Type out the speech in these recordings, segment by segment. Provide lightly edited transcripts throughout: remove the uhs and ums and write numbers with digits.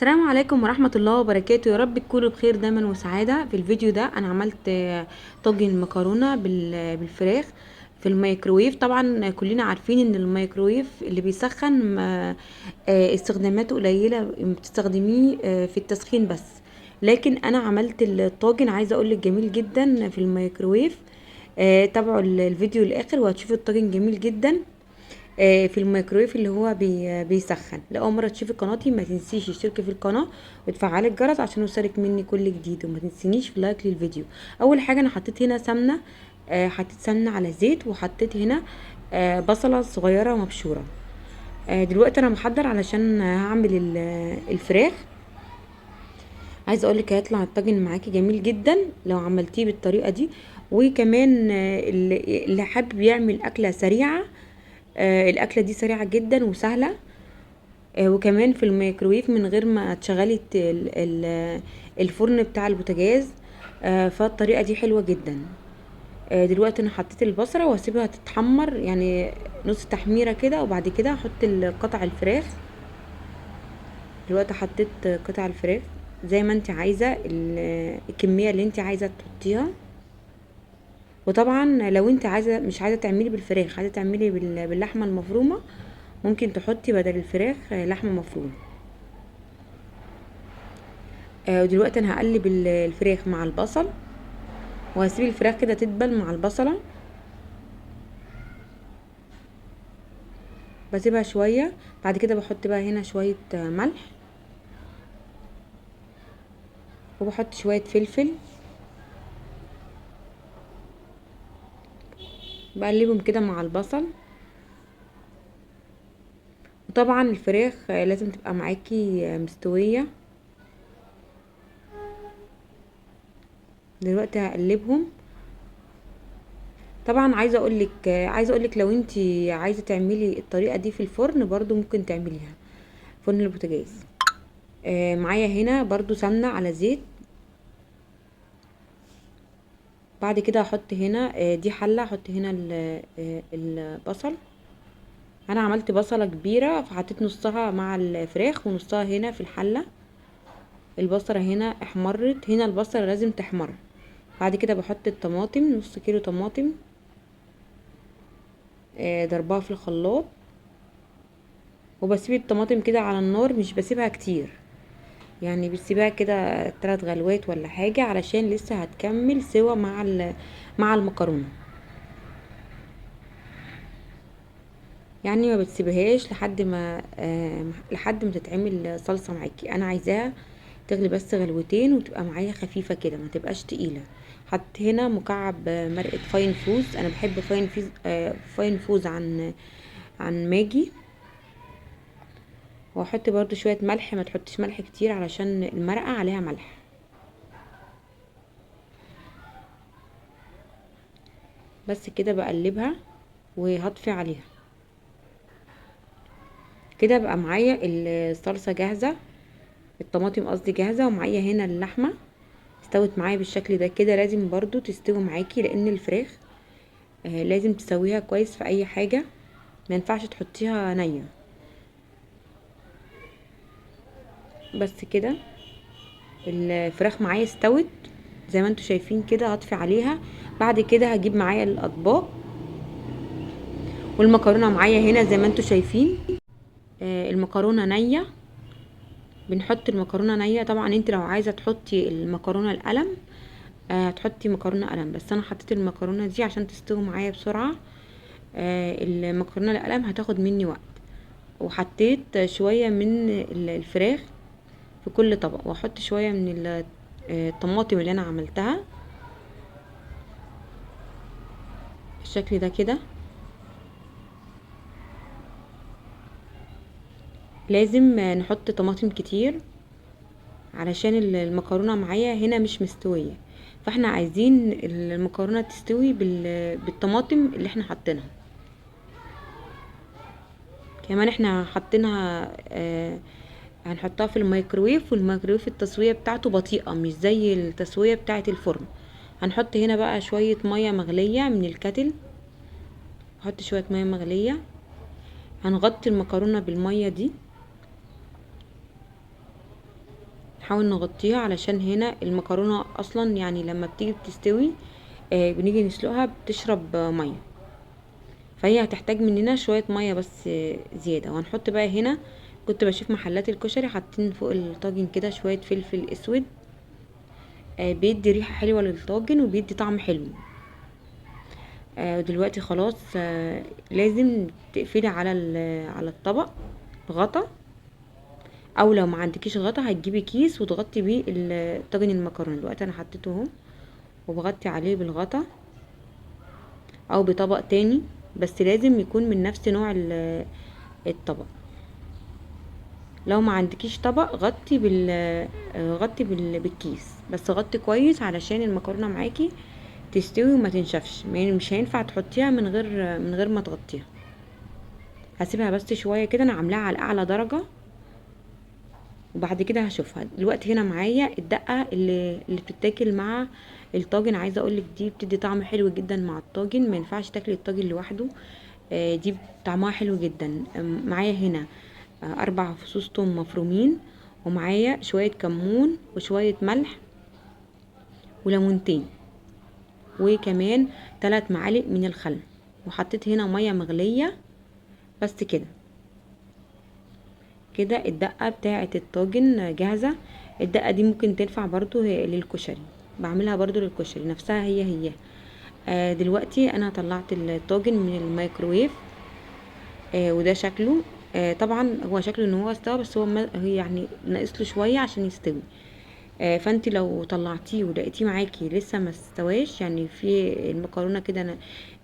السلام عليكم ورحمة الله وبركاته. يا رب تكونوا بخير دايما وسعادة. في الفيديو ده انا عملت طاجن مكرونة بالفراخ في الميكروويف. طبعا كلنا عارفين ان الميكروويف اللي بيسخن استخداماته قليلة، بتستخدميه في التسخين بس. لكن انا عملت الطاجن، عايزة اقولك جميل جدا في الميكروويف. تابعوا الفيديو الاخر وهتشوفوا الطاجن جميل جدا في الميكرويف اللي هو بيسخن. لأول مرة تشوفي قناتي ما تنسيش تشتركي في القناة وتفعلي الجرس عشان يوصلك مني كل جديد، وما تنسينيش في لايك للفيديو. اول حاجة انا حطيت هنا سمنة، حطيت سمنة على زيت، وحطيت هنا بصلة صغيرة مبشورة. دلوقتي انا محضر علشان هعمل الفراخ. عايزه اقولك هيطلع الطاجن معاكي جميل جدا لو عملتيه بالطريقه دي. وكمان اللي حابب يعمل اكله سريعه، الاكله دي سريعه جدا وسهله، وكمان في الميكرويف من غير ما تشغلي الفرن بتاع البوتاجاز. فالطريقه دي حلوه جدا. دلوقتي انا حطيت البصله واسيبها تتحمر، يعني نص تحميره كده، وبعد كده احط قطع الفراخ. دلوقتي حطيت قطع الفراخ زي ما انت عايزه، الكميه اللي انت عايزه تحطيها. وطبعا لو انت مش عايزه تعملي بالفراخ، عايزه تعملي باللحمه المفرومه، ممكن تحطي بدل الفراخ لحمه مفرومه. ودلوقتي انا هقلب الفراخ مع البصل، وهسيب الفراخ كده تدبل مع البصله. بسيبها شويه، بعد كده بحط بقى هنا شويه ملح، وبحط شويه فلفل، بقلبهم كده مع البصل. وطبعا الفراخ لازم تبقى معاكي مستويه. دلوقتي هقلبهم. طبعا عايزه اقولك لو انت عايزه تعملي الطريقه دي في الفرن برضو ممكن تعمليها فرن البوتاجاز. معايا هنا برضو سمنه على زيت. بعد كده هحط هنا دي حله، احط هنا البصل. انا عملت بصله كبيره فحطيت نصها مع الفراخ ونصها هنا في الحله. البصله هنا احمرت، هنا البصله لازم تحمر. بعد كده بحط الطماطم، نص كيلو طماطم ضربها في الخلاط. وبسيب الطماطم كده على النار، مش بسيبها كتير، يعني بسيبها كده 3 غلوات ولا حاجه، علشان لسه هتكمل سوا مع المكرونه. يعني ما بتسيبهاش لحد ما تتعمل صلصه معاكي. انا عايزاها تغلي بس غلوتين وتبقى معايا خفيفه كده، ما تبقاش تقيله. حط هنا مكعب مرقه فاين فوز. انا بحب فاين فوز عن ماجي. واحط برضو شويه ملح، ما تحطش ملح كتير علشان المرقه عليها ملح. بس كده بقلبها وهطفي عليها. كده بقى معايا الصلصه جاهزه، الطماطم قصدي جاهزه، ومعايا هنا اللحمه استوت معايا بالشكل ده. كده لازم برضو تستوي معاكي، لان الفراخ لازم تسويها كويس في اي حاجه، ما ينفعش تحطيها نيه. بس كده الفراخ معايا استوت زي ما انتوا شايفين كده. هطفي عليها. بعد كده هجيب معايا الاطباق، والمكرونه معايا هنا زي ما انتوا شايفين. المكرونه نيه، بنحط المكرونه نيه. طبعا انت لو عايزه تحطي المكرونه القلم هتحطي مكرونه قلم، بس انا حطيت المكرونه دي عشان تستوي معايا بسرعه. المكرونه القلم هتاخد مني وقت. وحطيت شويه من الفراخ في كل طبق، واحط شويه من الطماطم اللي انا عملتها بالشكل ده كده. لازم نحط طماطم كتير علشان المكرونه معايا هنا مش مستويه، فاحنا عايزين المكرونه تستوي بالطماطم اللي احنا حاطينها. كمان احنا حاطينها هنحطها في الميكروويف، والميكروويف التسويه بتاعته بطيئه مش زي التسويه بتاعه الفرن. هنحط هنا بقى شويه ميه مغليه من الكتل. هحط شويه ميه مغليه، هنغطي المكرونه بالميه دي. بنحاول نغطيها علشان هنا المكرونة اصلا يعني لما بتيجي بتستوي بنيجي نسلقها بتشرب مية، فهي هتحتاج مننا شوية مية بس زيادة. وهنحط بقى هنا، كنت بشوف محلات الكشري حاطين فوق الطاجن كده شوية فلفل اسود، بيدي ريحة حلوة للطاجن وبيدي طعم حلو. دلوقتي خلاص لازم تقفلي على الطبق غطا، او لو ما عندكيش غطا هتجيبي كيس وتغطي بيه طاجن المكرونه. دلوقتي انا حطيته اهو وبغطي عليه بالغطا او بطبق تاني، بس لازم يكون من نفس نوع الطبق. لو ما عندكيش طبق غطي بالكيس، بس غطي كويس علشان المكرونه معاكي تستوي وما تنشفش. مش هينفع تحطيها من غير ما تغطيها. هسيبها بس شويه كده، انا عاملاها على اعلى درجه وبعد كده هشوفها. دلوقتي هنا معايا الدقه اللي بتتاكل مع الطاجن. عايزه اقولك دي بتدي طعم حلو جدا مع الطاجن، ما ينفعش تاكلي الطاجن لوحده. دي طعمها حلو جدا. معايا هنا 4 فصوص توم مفرومين، ومعايا شويه كمون وشويه ملح وليمونتين، وكمان 3 معالق من الخل. وحطيت هنا ميه مغليه بس كده. كده الدقه بتاعه الطاجن جاهزه. الدقه دي ممكن تنفع برضو للكشري، بعملها برضو للكشري نفسها هي. دلوقتي انا طلعت الطاجن من الميكروويف. وده شكله. طبعا هو شكله ان هو استوى، بس هي يعني ناقص له شويه عشان يستوي. فانت لو طلعتيه ولقيتيه معاكي لسه ما استواش، يعني في المكرونه كده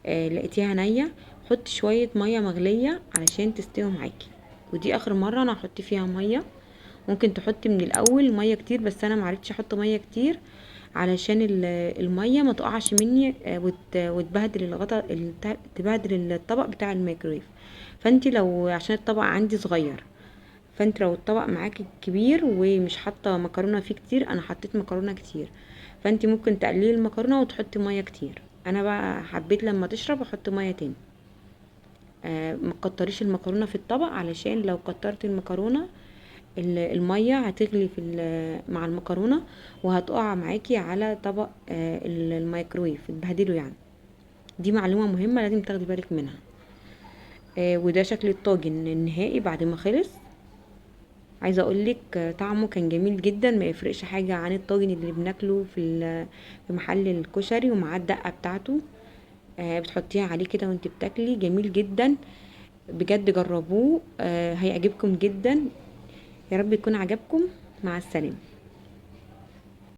لقيتيها نيه، حطي شويه ميه مغليه علشان تستوي معاكي. ودي اخر مره انا هحط فيها ميه. ممكن تحطي من الاول ميه كتير، بس انا معرفتش احط ميه كتير علشان الميه ما تقعش مني وتبهدل تبهدل الطبق بتاع الميكرويف. فانت لو عشان الطبق عندي صغير، فانت لو الطبق معاكي كبير ومش حاطه مكرونه فيه كتير، انا حطيت مكرونه كتير، فانت ممكن تقللي المكرونه وتحطي ميه كتير. انا بقى حبيت لما تشرب احط ميه تاني. ما تكتريش المكرونه في الطبق، علشان لو كترت المكرونه الميه هتغلي مع المكرونه وهتقع معاكي على طبق الميكرويف تبهدله يعني. دي معلومه مهمه لازم تاخدي بالك منها. وده شكل الطاجن النهائي بعد ما خلص. عايزه اقولك طعمه كان جميل جدا، ما يفرقش حاجه عن الطاجن اللي بناكله في محل الكشري. ومعاه الدقه بتاعته بتحطيها عليه كده وانت بتاكلي، جميل جدا بجد. جربوه هيعجبكم جدا. يا رب يكون عجبكم. مع السلامه.